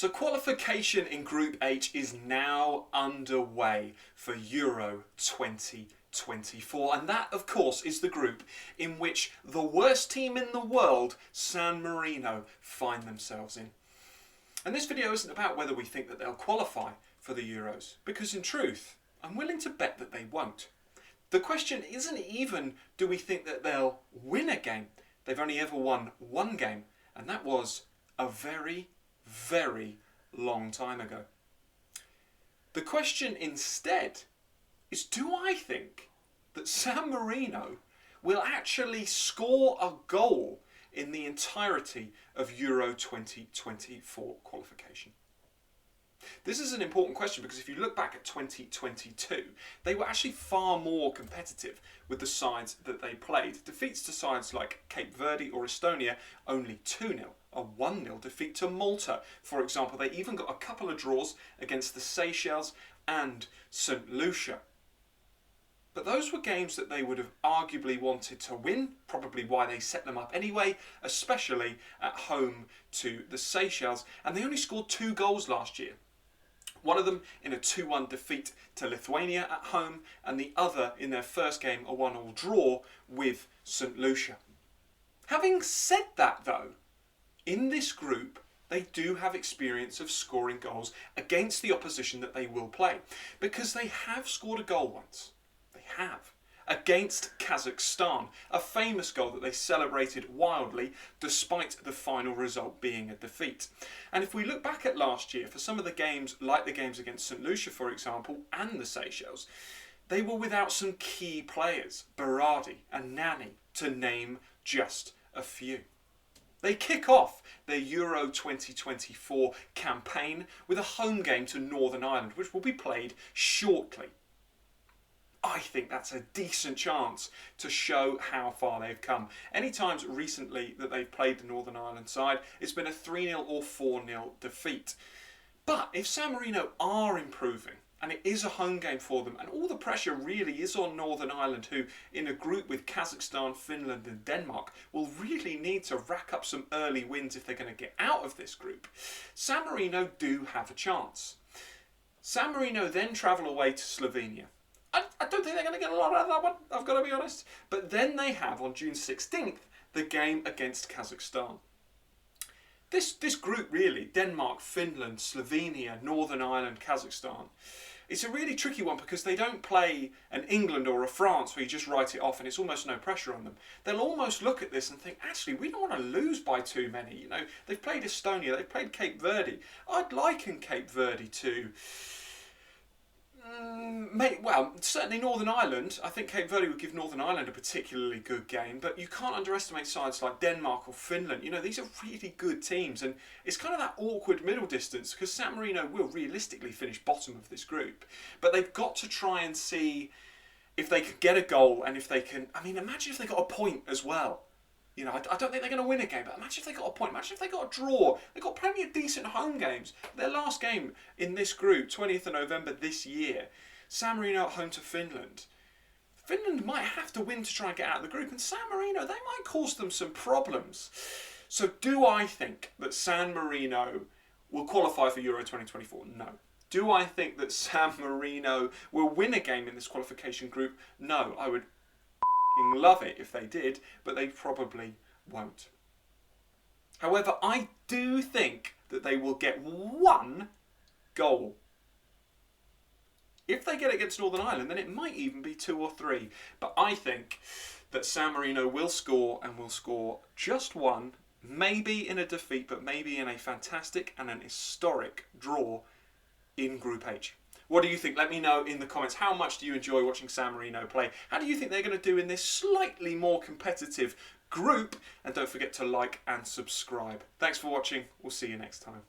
So qualification in Group H is now underway for Euro 2024, and that of course is the group in which the worst team in the world, San Marino, find themselves in. And this video isn't about whether we think that they'll qualify for the Euros, because in truth, I'm willing to bet that they won't. The question isn't even, do we think that they'll win a game? They've only ever won one game, and that was a very long time ago. The question instead is, do I think that San Marino will actually score a goal in the entirety of Euro 2024 qualification? This is an important question because if you look back at 2022, they were actually far more competitive with the sides that they played. Defeats to sides like Cape Verde or Estonia, only 2-0. A 1-0 defeat to Malta, for example. They even got a couple of draws against the Seychelles and St. Lucia. But those were games that they would have arguably wanted to win, probably why they set them up anyway, especially at home to the Seychelles. And they only scored 2 goals last year. One of them in a 2-1 defeat to Lithuania at home, and the other in their first game a 1-1 draw with St. Lucia. Having said that though, in this group, they do have experience of scoring goals against the opposition that they will play, because they have scored a goal once. They have. Against Kazakhstan, a famous goal that they celebrated wildly despite the final result being a defeat. And if we look back at last year, for some of the games, like the games against St. Lucia for example, and the Seychelles, they were without some key players, Berardi and Nani, to name just a few. They kick off their Euro 2024 campaign with a home game to Northern Ireland, which will be played shortly. I think that's a decent chance to show how far they've come. Any times recently that they've played the Northern Ireland side, it's been a 3-0 or 4-0 defeat. But if San Marino are improving, and it is a home game for them, and all the pressure really is on Northern Ireland, who in a group with Kazakhstan, Finland and Denmark will really need to rack up some early wins if they're going to get out of this group, San Marino do have a chance. San Marino then travel away to Slovenia. I don't think they're going to get a lot out of that one, I've got to be honest. But then they have, on June 16th, the game against Kazakhstan. This group really, Denmark, Finland, Slovenia, Northern Ireland, Kazakhstan, it's a really tricky one because they don't play an England or a France where you just write it off and it's almost no pressure on them. They'll almost look at this and think, actually, we don't want to lose by too many. You know, they've played Estonia, they've played Cape Verde. I'd liken Cape Verde to... well, certainly Northern Ireland. I think Cape Verde would give Northern Ireland a particularly good game, but you can't underestimate sides like Denmark or Finland. You know, these are really good teams, and it's kind of that awkward middle distance because San Marino will realistically finish bottom of this group. But they've got to try and see if they can get a goal and if they can... I mean, imagine if they got a point as well. You know, I don't think they're going to win a game, but imagine if they got a point. Imagine if they got a draw. They've got plenty of decent home games. Their last game in this group, 20th of November this year, San Marino at home to Finland. Finland might have to win to try and get out of the group, and San Marino, they might cause them some problems. So do I think that San Marino will qualify for Euro 2024? No. Do I think that San Marino will win a game in this qualification group? No. I would love it if they did, but they probably won't. However, I do think that they will get one goal. If they get it against Northern Ireland, then it might even be 2 or 3. But I think that San Marino will score, and will score just one, maybe in a defeat, but maybe in a fantastic and an historic draw in Group H. What do you think? Let me know in the comments. How much do you enjoy watching San Marino play? How do you think they're going to do in this slightly more competitive group? And don't forget to like and subscribe. Thanks for watching. We'll see you next time.